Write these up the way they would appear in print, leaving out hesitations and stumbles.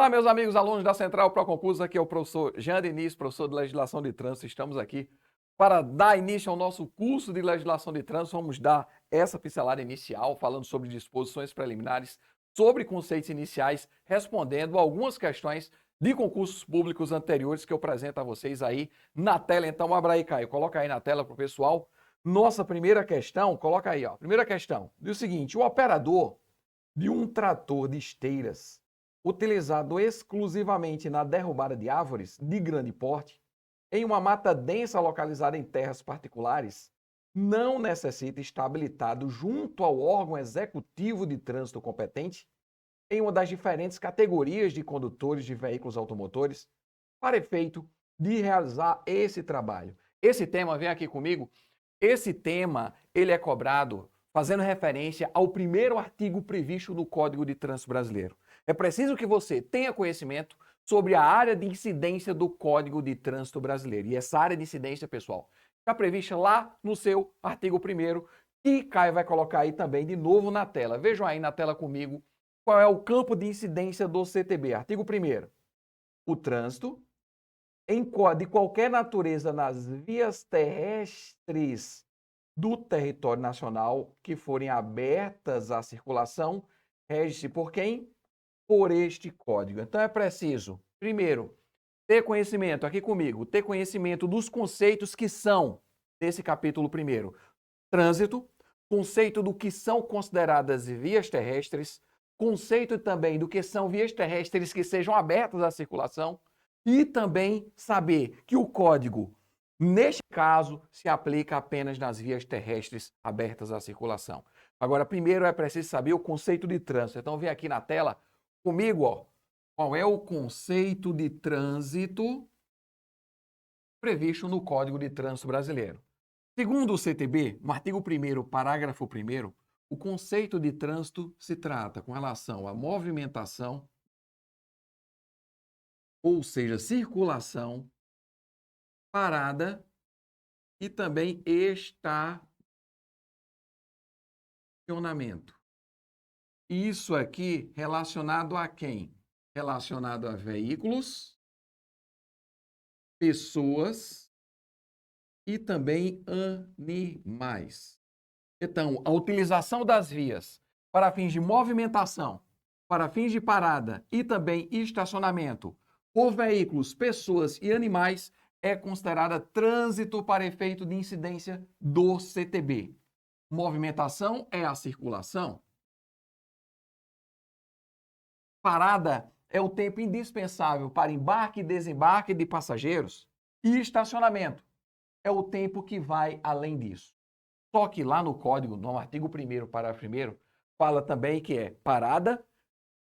Olá, meus amigos alunos da Central Proconcurso, aqui é o professor Jean Diniz, professor de Legislação de Trânsito. Estamos aqui para dar início ao nosso curso de Legislação de Trânsito. Vamos dar essa pincelada inicial, falando sobre disposições preliminares, sobre conceitos iniciais, respondendo algumas questões de concursos públicos anteriores que eu apresento a vocês aí na tela. Então, abra aí, Caio, coloca aí na tela para o pessoal. Nossa primeira questão, coloca aí, ó. Primeira questão, diz o seguinte: o operador de um trator de esteiras utilizado exclusivamente na derrubada de árvores de grande porte, em uma mata densa localizada em terras particulares, não necessita estar habilitado junto ao órgão executivo de trânsito competente, em uma das diferentes categorias de condutores de veículos automotores, para efeito de realizar esse trabalho. Esse tema, vem aqui comigo, esse tema ele é cobrado fazendo referência ao primeiro artigo previsto no Código de Trânsito Brasileiro. É preciso que você tenha conhecimento sobre a área de incidência do Código de Trânsito Brasileiro. E essa área de incidência, pessoal, está prevista lá no seu artigo 1º, que Caio vai colocar aí também de novo na tela. Vejam aí na tela comigo qual é o campo de incidência do CTB. Artigo 1º. O trânsito de qualquer natureza nas vias terrestres do território nacional que forem abertas à circulação, rege-se por quem? Por este código. Então é preciso, primeiro, ter conhecimento, aqui comigo, ter conhecimento dos conceitos que são, desse capítulo 1º, trânsito, conceito do que são consideradas vias terrestres, conceito também do que são vias terrestres que sejam abertas à circulação e também saber que o código, neste caso, se aplica apenas nas vias terrestres abertas à circulação. Agora, primeiro é preciso saber o conceito de trânsito. Então, vem aqui na tela comigo, ó, qual é o conceito de trânsito previsto no Código de Trânsito Brasileiro. Segundo o CTB, no artigo 1º, parágrafo 1º, o conceito de trânsito se trata com relação à movimentação, ou seja, circulação, parada e também estacionamento. Isso aqui relacionado a quem? Relacionado a veículos, pessoas e também animais. Então, a utilização das vias para fins de movimentação, para fins de parada e também estacionamento por veículos, pessoas e animais é considerada trânsito para efeito de incidência do CTB. Movimentação é a circulação. Parada é o tempo indispensável para embarque e desembarque de passageiros. E estacionamento é o tempo que vai além disso. Só que lá no código, no artigo 1º, parágrafo 1º, fala também que é parada,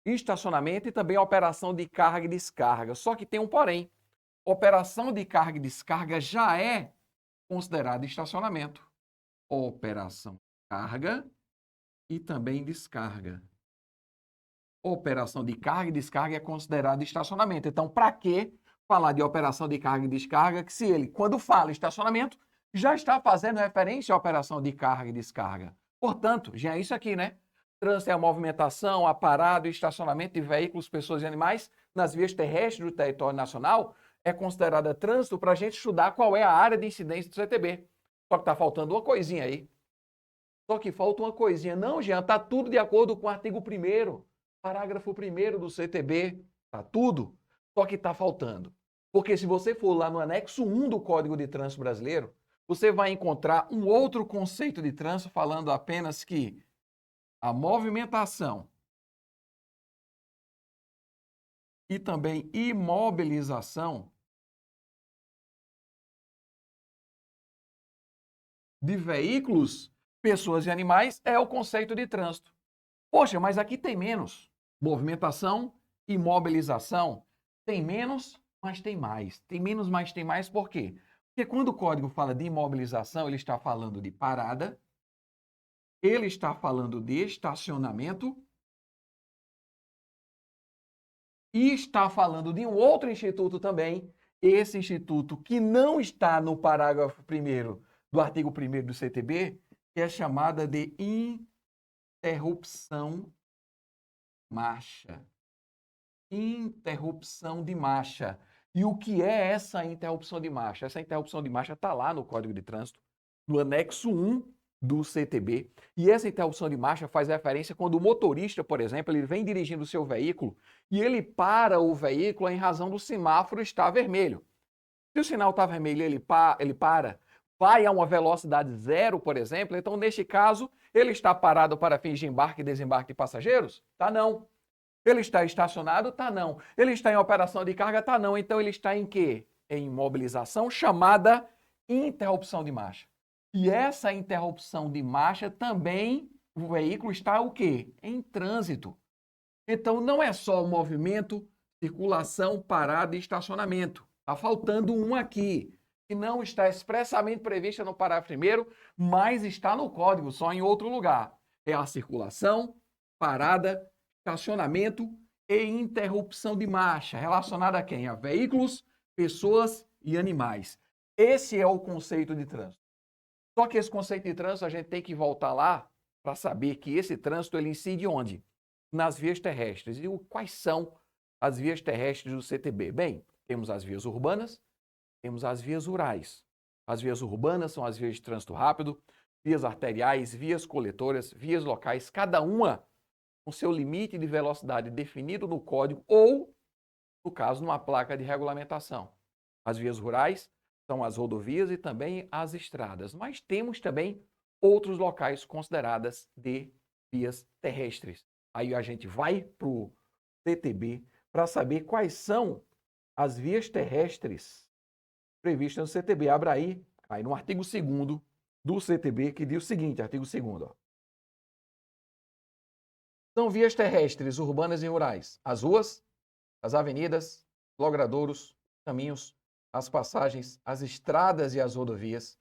estacionamento e também operação de carga e descarga. Só que tem um porém. Operação de carga e descarga já é considerada estacionamento. Operação de carga e também descarga. Operação de carga e descarga é considerada estacionamento. Então, para que falar de operação de carga e descarga, que se ele, quando fala estacionamento, já está fazendo referência à operação de carga e descarga. Portanto, já é isso aqui, né? Trânsito é a movimentação, a parada e estacionamento de veículos, pessoas e animais nas vias terrestres do território nacional é considerada trânsito para a gente estudar qual é a área de incidência do CTB. Só que está faltando uma coisinha aí. Só que falta uma coisinha. Não, Jean, está tudo de acordo com o artigo 1º, parágrafo 1º do CTB. Está tudo. Só que está faltando. Porque se você for lá no anexo 1 do Código de Trânsito Brasileiro, você vai encontrar um outro conceito de trânsito falando apenas que a movimentação e também imobilização de veículos, pessoas e animais é o conceito de trânsito. Poxa, mas aqui tem menos. Movimentação, imobilização, tem menos, mas tem mais. Tem menos, mas tem mais por quê? Porque quando o código fala de imobilização, ele está falando de parada, ele está falando de estacionamento e está falando de um outro instituto também, esse instituto que não está no parágrafo 1º do artigo 1º do CTB, que é chamada de interrupção marcha. interrupção de marcha. E o que é essa interrupção de marcha? Essa interrupção de marcha está lá no Código de Trânsito, no anexo 1 do CTB. E essa interrupção de marcha faz referência quando o motorista, por exemplo, ele vem dirigindo o seu veículo e ele para o veículo em razão do semáforo estar vermelho. Se o sinal está vermelho, ele para, vai a uma velocidade zero, por exemplo, então, neste caso, ele está parado para fins de embarque e desembarque de passageiros? Tá, não. Ele está estacionado? Tá, não. Ele está em operação de carga? Tá, não. Então, ele está em quê? Em imobilização, chamada interrupção de marcha. E essa interrupção de marcha também, o veículo está o quê? Em trânsito. Então, não é só o movimento, circulação, parada e estacionamento. Está faltando um aqui, que não está expressamente prevista no parágrafo 1º, mas está no código, só em outro lugar. É a circulação, parada, estacionamento e interrupção de marcha, relacionada a quem? A veículos, pessoas e animais. Esse é o conceito de trânsito. Só que esse conceito de trânsito a gente tem que voltar lá para saber que esse trânsito ele incide onde? Nas vias terrestres. E quais são as vias terrestres do CTB? Bem, temos as vias urbanas, temos as vias rurais. As vias urbanas são as vias de trânsito rápido, vias arteriais, vias coletoras, vias locais, cada uma com seu limite de velocidade definido no código ou, no caso, numa placa de regulamentação. As vias rurais são as rodovias e também as estradas, mas temos também outros locais consideradas de vias terrestres. Aí a gente vai para o CTB para saber quais são as vias terrestres previstas no CTB. Abra aí no artigo 2º do CTB, que diz o seguinte, artigo 2º. São vias terrestres, urbanas e rurais, as ruas, as avenidas, logradouros, caminhos, as passagens, as estradas e as rodovias,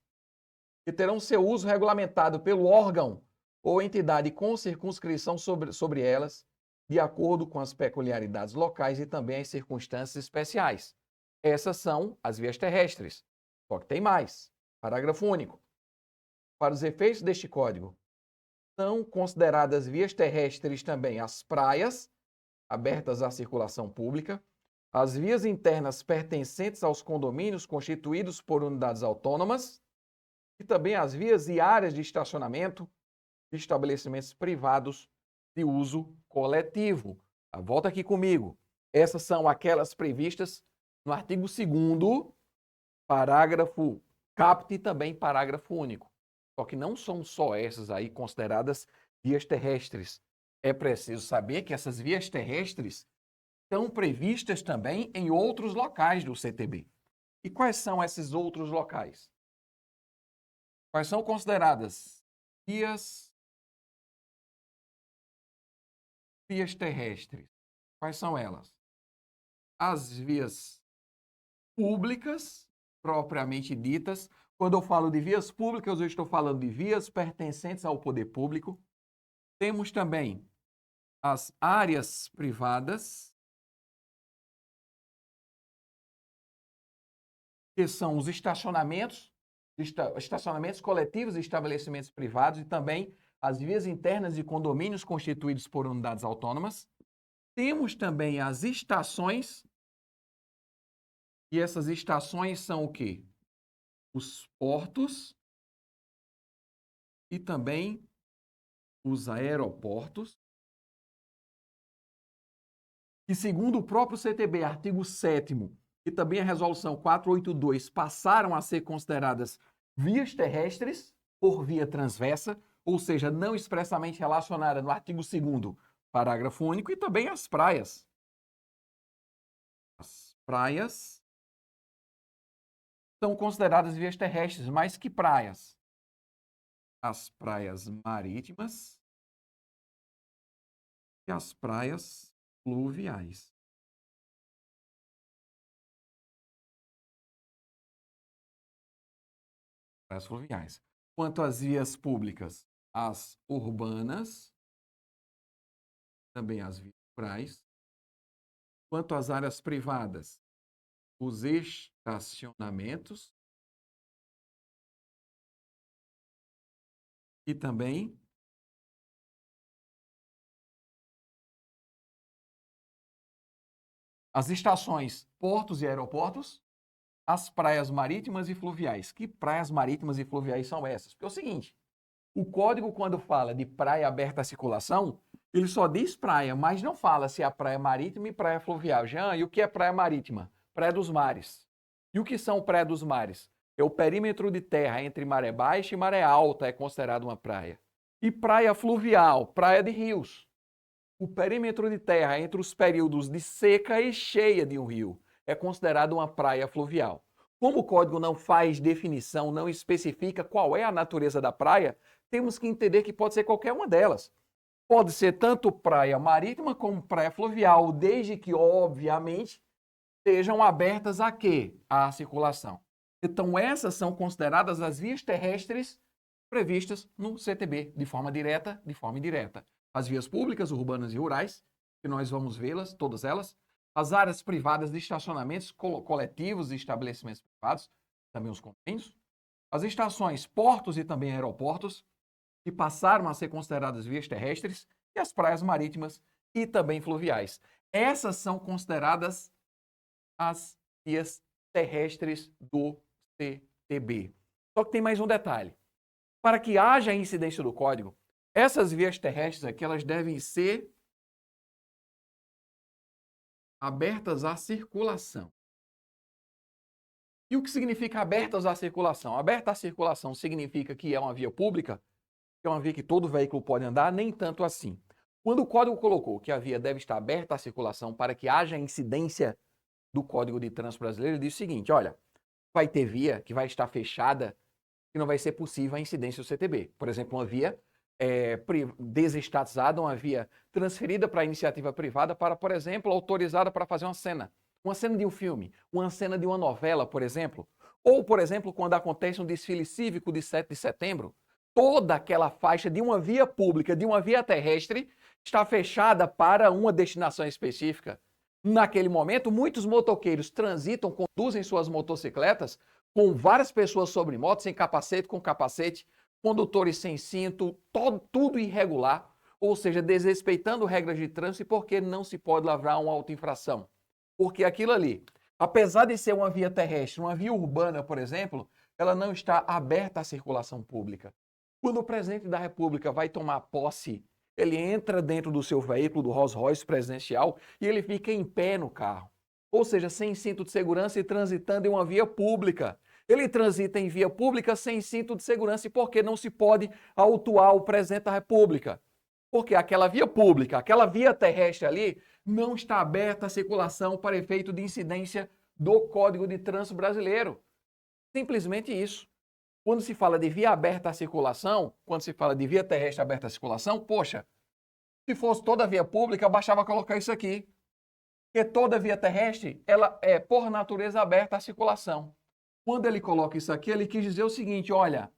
que terão seu uso regulamentado pelo órgão ou entidade com circunscrição sobre elas, de acordo com as peculiaridades locais e também as circunstâncias especiais. Essas são as vias terrestres. Só que tem mais. Parágrafo único. Para os efeitos deste código, são consideradas vias terrestres também as praias, abertas à circulação pública, as vias internas pertencentes aos condomínios constituídos por unidades autônomas e também as vias e áreas de estacionamento de estabelecimentos privados de uso coletivo. Volta aqui comigo. Essas são aquelas previstas no artigo 2º, parágrafo caput e também parágrafo único. Só que não são só essas aí consideradas vias terrestres. É preciso saber que essas vias terrestres estão previstas também em outros locais do CTB. E quais são esses outros locais? Quais são consideradas vias terrestres? Quais são elas? As vias públicas, propriamente ditas. Quando eu falo de vias públicas, eu estou falando de vias pertencentes ao poder público. Temos também as áreas privadas, que são os estacionamentos coletivos e estabelecimentos privados e também as vias internas de condomínios constituídos por unidades autônomas. Temos também as estações, e essas estações são o quê? Os portos e também os aeroportos. E segundo o próprio CTB, artigo 7º, e também a resolução 482, passaram a ser consideradas vias terrestres por via transversa, ou seja, não expressamente relacionada no artigo 2º, parágrafo único, e também as praias. As praias são consideradas vias terrestres, mas que praias? As praias marítimas e as praias fluviais. Praias fluviais. Quanto às vias públicas, as urbanas, também as vias rurais. Quanto às áreas privadas, os estacionamentos e também as estações portos e aeroportos, as praias marítimas e fluviais. Que praias marítimas e fluviais são essas? Porque é o seguinte, o código, quando fala de praia aberta à circulação, ele só diz praia, mas não fala se é a praia marítima e praia fluvial. Jean, e o que é praia marítima? Praia dos mares. E o que são praia dos mares? É o perímetro de terra entre maré baixa e maré alta é considerado uma praia. E praia fluvial, praia de rios. O perímetro de terra entre os períodos de seca e cheia de um rio é considerado uma praia fluvial. Como o código não faz definição, não especifica qual é a natureza da praia, temos que entender que pode ser qualquer uma delas. Pode ser tanto praia marítima como praia fluvial, desde que, obviamente, sejam abertas a quê? À circulação. Então, essas são consideradas as vias terrestres previstas no CTB, de forma direta, de forma indireta. As vias públicas, urbanas e rurais, que nós vamos vê-las, todas elas. As áreas privadas de estacionamentos coletivos e estabelecimentos privados, também os convênios. As estações, portos e também aeroportos, que passaram a ser consideradas vias terrestres, e as praias marítimas e também fluviais. Essas são consideradas as vias terrestres do CTB. Só que tem mais um detalhe. Para que haja incidência do código, essas vias terrestres aqui, elas devem ser abertas à circulação. E o que significa abertas à circulação? Aberta à circulação significa que é uma via pública, que é uma via que todo veículo pode andar, nem tanto assim. Quando o código colocou que a via deve estar aberta à circulação para que haja incidência do Código de Trânsito Brasileiro, ele diz o seguinte, olha, vai ter via que vai estar fechada e não vai ser possível a incidência do CTB. Por exemplo, uma via desestatizada, uma via transferida para a iniciativa privada para, por exemplo, autorizada para fazer uma cena de um filme, uma cena de uma novela, por exemplo. Ou, por exemplo, quando acontece um desfile cívico de 7 de setembro, toda aquela faixa de uma via pública, de uma via terrestre, está fechada para uma destinação específica. Naquele momento, muitos motoqueiros transitam, conduzem suas motocicletas com várias pessoas sobre moto, sem capacete, com capacete, condutores sem cinto, tudo irregular, ou seja, desrespeitando regras de trânsito, porque não se pode lavrar uma auto-infração. Porque aquilo ali, apesar de ser uma via terrestre, uma via urbana, por exemplo, ela não está aberta à circulação pública. Quando o presidente da República vai tomar posse, ele entra dentro do seu veículo, do Rolls Royce presidencial, e ele fica em pé no carro. Ou seja, sem cinto de segurança e transitando em uma via pública. Ele transita em via pública sem cinto de segurança e por que não se pode autuar o presidente da República? Porque aquela via pública, aquela via terrestre ali, não está aberta à circulação para efeito de incidência do Código de Trânsito Brasileiro. Simplesmente isso. Quando se fala de via aberta à circulação, quando se fala de via terrestre aberta à circulação, poxa, se fosse toda via pública, bastava colocar isso aqui. Porque toda via terrestre, ela é, por natureza, aberta à circulação. Quando ele coloca isso aqui, ele quis dizer o seguinte, olha,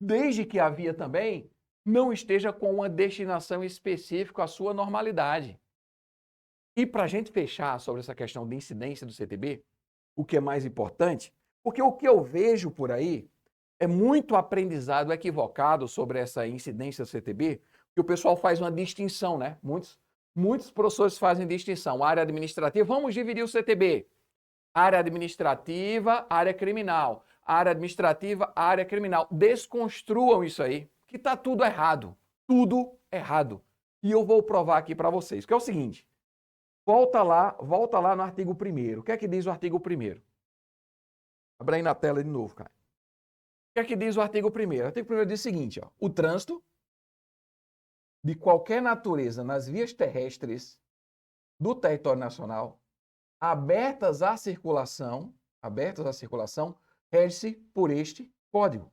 desde que a via também não esteja com uma destinação específica à sua normalidade. E para a gente fechar sobre essa questão de incidência do CTB, o que é mais importante, porque o que eu vejo por aí é muito aprendizado equivocado sobre essa incidência do CTB, que o pessoal faz uma distinção, né? Muitos professores fazem distinção. Área administrativa, vamos dividir o CTB. Área administrativa, área criminal. Área administrativa, área criminal. Desconstruam isso aí, que está tudo errado. Tudo errado. E eu vou provar aqui para vocês, que é o seguinte. Volta lá no artigo 1º. O que é que diz o artigo 1º? Abra aí na tela de novo, cara. O que é que diz o artigo 1º? O artigo 1º diz o seguinte, ó, o trânsito de qualquer natureza nas vias terrestres do território nacional, abertas à circulação, rege-se por este código.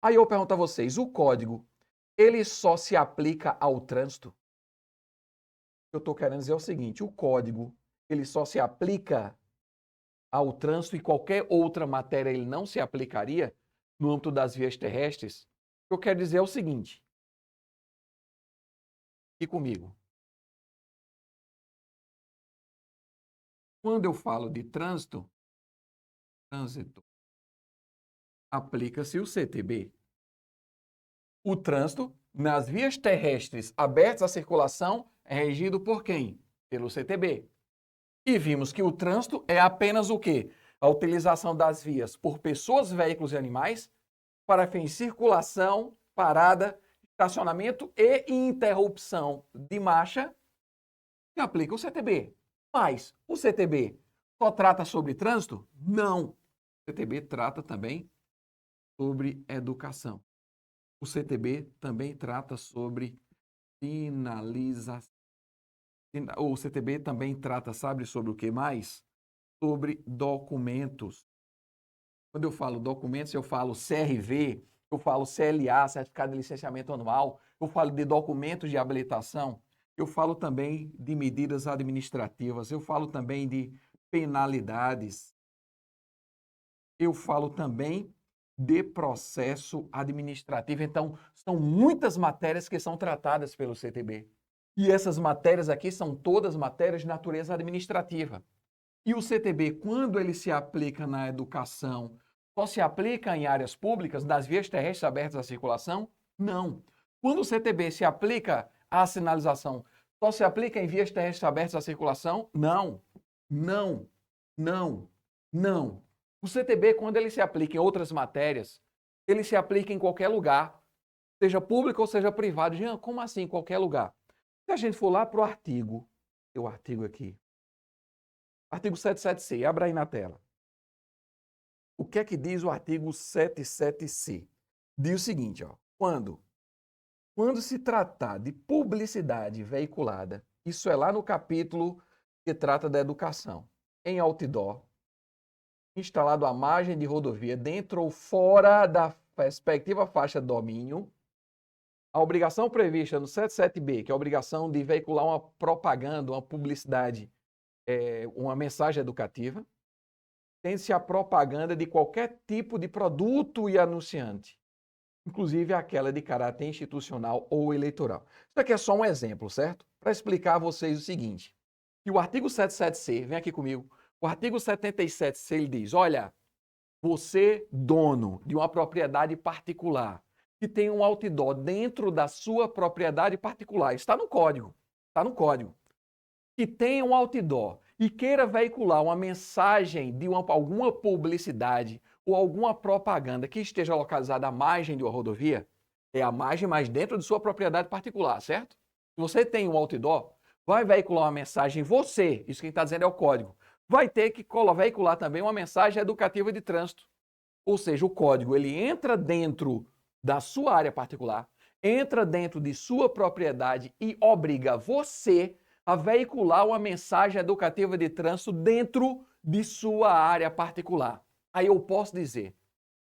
Aí eu pergunto a vocês, o código, ele só se aplica ao trânsito? O que eu estou querendo dizer é o seguinte, o código, ele só se aplica ao trânsito e qualquer outra matéria ele não se aplicaria no âmbito das vias terrestres? O que eu quero dizer é o seguinte, aqui comigo. Quando eu falo de trânsito, aplica-se o CTB. O trânsito nas vias terrestres abertas à circulação é regido por quem? Pelo CTB. E vimos que o trânsito é apenas o quê? A utilização das vias por pessoas, veículos e animais para fins de circulação, parada, estacionamento e interrupção de marcha, que aplica o CTB. Mas o CTB só trata sobre trânsito? Não. O CTB trata também sobre educação. O CTB também trata sobre sinalização. O CTB também trata, sabe sobre o que mais? Sobre documentos. Quando eu falo documentos, eu falo CRV, eu falo CLA, Certificado de Licenciamento Anual, eu falo de documentos de habilitação, eu falo também de medidas administrativas, eu falo também de penalidades, eu falo também de processo administrativo. Então, são muitas matérias que são tratadas pelo CTB. E essas matérias aqui são todas matérias de natureza administrativa. E o CTB, quando ele se aplica na educação, só se aplica em áreas públicas, nas vias terrestres abertas à circulação? Não. Quando o CTB se aplica à sinalização, só se aplica em vias terrestres abertas à circulação? Não. Não. Não. Não. O CTB, quando ele se aplica em outras matérias, ele se aplica em qualquer lugar, seja público ou seja privado. Jean, como assim em qualquer lugar? Se a gente for lá para o artigo, o artigo aqui, artigo 77C, abra aí na tela. O que é que diz o artigo 77C? Diz o seguinte, ó, quando se tratar de publicidade veiculada, isso é lá no capítulo que trata da educação, em outdoor, instalado à margem de rodovia, dentro ou fora da respectiva faixa de domínio, a obrigação prevista no 77B, que é a obrigação de veicular uma propaganda, uma publicidade, uma mensagem educativa, tem-se a propaganda de qualquer tipo de produto e anunciante, inclusive aquela de caráter institucional ou eleitoral. Isso aqui é só um exemplo, certo? Para explicar a vocês o seguinte, que o artigo 77C, vem aqui comigo, o artigo 77C ele diz, olha, você, dono de uma propriedade particular, que tem um outdoor dentro da sua propriedade particular, está no código, que tem um outdoor e queira veicular uma mensagem de alguma publicidade ou alguma propaganda que esteja localizada à margem de uma rodovia, é a margem, mas dentro de sua propriedade particular, certo? Se você tem um outdoor, vai veicular uma mensagem, você, isso quem está dizendo é o código, vai ter que veicular também uma mensagem educativa de trânsito. Ou seja, o código ele entra dentro da sua área particular, entra dentro de sua propriedade e obriga você a veicular uma mensagem educativa de trânsito dentro de sua área particular. Aí eu posso dizer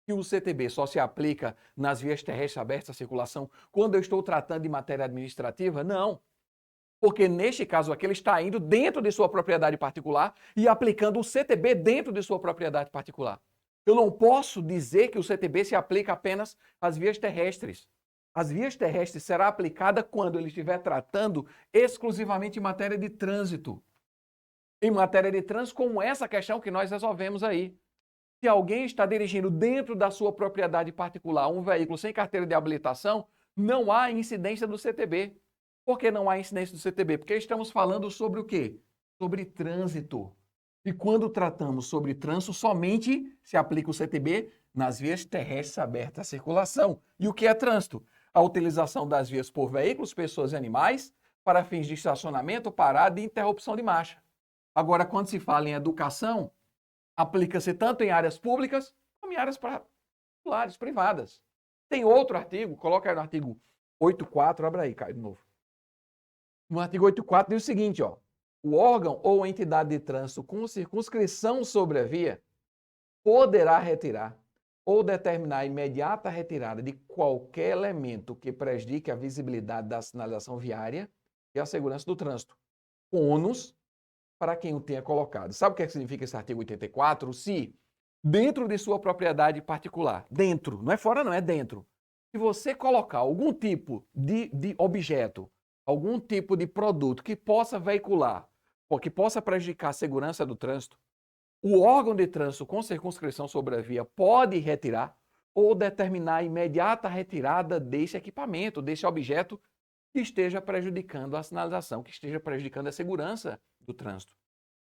que o CTB só se aplica nas vias terrestres abertas à circulação quando eu estou tratando de matéria administrativa? Não. Porque neste caso aqui ele está indo dentro de sua propriedade particular e aplicando o CTB dentro de sua propriedade particular. Eu não posso dizer que o CTB se aplica apenas às vias terrestres. As vias terrestres será aplicada quando ele estiver tratando exclusivamente em matéria de trânsito. Em matéria de trânsito, como essa questão que nós resolvemos aí. Se alguém está dirigindo dentro da sua propriedade particular um veículo sem carteira de habilitação, não há incidência do CTB. Por que não há incidência do CTB? Porque estamos falando sobre o quê? Sobre trânsito. E quando tratamos sobre trânsito, somente se aplica o CTB nas vias terrestres abertas à circulação. E o que é trânsito? A utilização das vias por veículos, pessoas e animais para fins de estacionamento, parada e interrupção de marcha. Agora, quando se fala em educação, aplica-se tanto em áreas públicas como em áreas particulares, privadas. Tem outro artigo, coloca aí no artigo 84, abre aí, Caio, de novo. No artigo 84 diz o seguinte, ó, o órgão ou a entidade de trânsito com circunscrição sobre a via poderá retirar ou determinar a imediata retirada de qualquer elemento que prejudique a visibilidade da sinalização viária e a segurança do trânsito, com ônus para quem o tenha colocado. Sabe o que significa esse artigo 84? Se dentro de sua propriedade particular, dentro, não é fora não, é dentro, se você colocar algum tipo de objeto, algum tipo de produto que possa veicular, ou que possa prejudicar a segurança do trânsito, o órgão de trânsito com circunscrição sobre a via pode retirar ou determinar a imediata retirada desse equipamento, desse objeto que esteja prejudicando a sinalização, que esteja prejudicando a segurança do trânsito.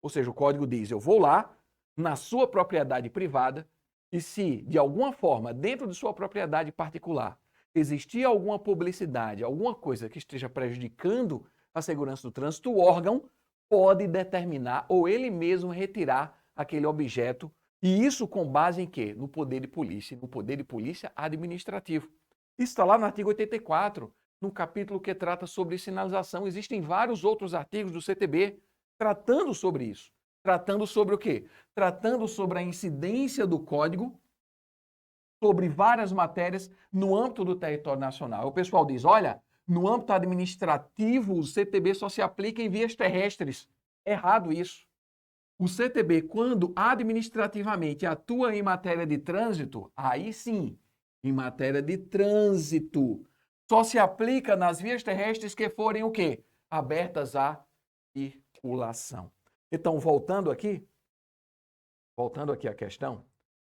Ou seja, o código diz, eu vou lá na sua propriedade privada e se, de alguma forma, dentro de sua propriedade particular, existir alguma publicidade, alguma coisa que esteja prejudicando a segurança do trânsito, o órgão pode determinar ou ele mesmo retirar aquele objeto. E isso com base em quê? No poder de polícia, no poder de polícia administrativo. Isso está lá no artigo 84, no capítulo que trata sobre sinalização. Existem vários outros artigos do CTB tratando sobre isso. Tratando sobre o quê? Tratando sobre a incidência do código sobre várias matérias no âmbito do território nacional. O pessoal diz, olha, no âmbito administrativo, o CTB só se aplica em vias terrestres. Errado isso. O CTB, quando administrativamente atua em matéria de trânsito, aí sim, em matéria de trânsito, só se aplica nas vias terrestres que forem o quê? Abertas à circulação. Então, voltando aqui à questão,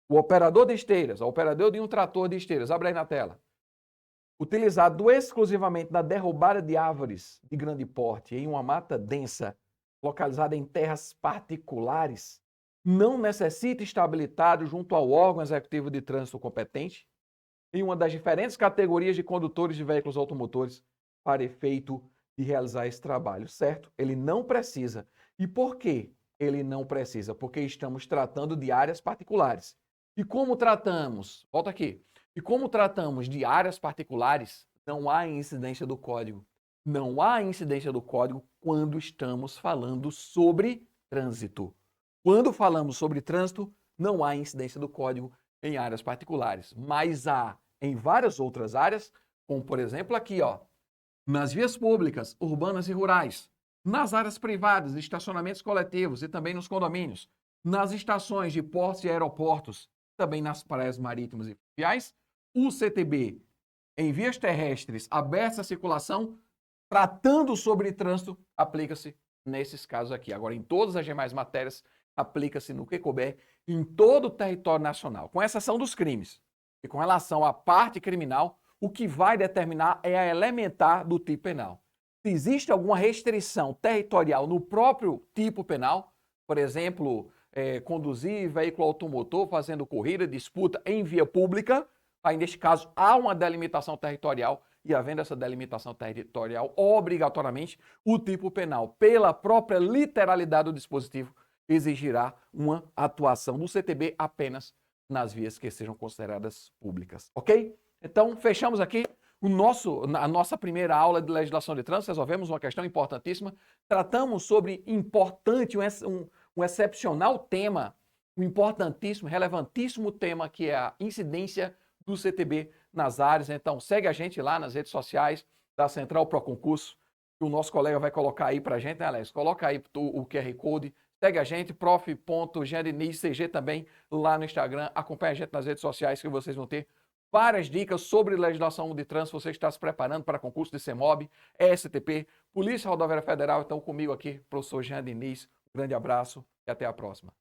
o operador de esteiras, o operador de um trator de esteiras, abre aí na tela, utilizado exclusivamente na derrubada de árvores de grande porte em uma mata densa, localizada em terras particulares, não necessita estar habilitado junto ao órgão executivo de trânsito competente, em uma das diferentes categorias de condutores de veículos automotores, para efeito de realizar esse trabalho, certo? Ele não precisa. E por quê ele não precisa? Porque estamos tratando de áreas particulares. E como tratamos? Volta aqui. E como tratamos de áreas particulares, não há incidência do código. Não há incidência do código quando estamos falando sobre trânsito. Quando falamos sobre trânsito, não há incidência do código em áreas particulares. Mas há em várias outras áreas, como por exemplo aqui, ó, nas vias públicas, urbanas e rurais, nas áreas privadas, estacionamentos coletivos e também nos condomínios, nas estações de portos e aeroportos, também nas praias marítimas e fluviais, o CTB, em vias terrestres abertas à circulação, tratando sobre trânsito, aplica-se nesses casos aqui. Agora, em todas as demais matérias, aplica-se no que couber em todo o território nacional, com exceção dos crimes. E com relação à parte criminal, o que vai determinar é a elementar do tipo penal. Se existe alguma restrição territorial no próprio tipo penal, por exemplo, conduzir veículo automotor fazendo corrida, disputa em via pública, aí neste caso há uma delimitação territorial e havendo essa delimitação territorial, obrigatoriamente o tipo penal, pela própria literalidade do dispositivo, exigirá uma atuação do CTB apenas nas vias que sejam consideradas públicas, ok? Então, fechamos aqui a nossa primeira aula de legislação de trânsito, resolvemos uma questão importantíssima, tratamos sobre um excepcional tema, um importantíssimo, relevantíssimo tema, que é a incidência do CTB nas áreas. Então, segue a gente lá nas redes sociais da Central Pro Concurso, que o nosso colega vai colocar aí pra gente, né, Alex? Coloca aí o QR Code, segue a gente, prof.jeandiniz.cg também lá no Instagram, acompanha a gente nas redes sociais que vocês vão ter várias dicas sobre legislação de trânsito. Você está se preparando para concurso de CEMOB, STP, Polícia Rodoviária Federal. Então, comigo aqui, professor Jean Diniz. Um grande abraço e até a próxima.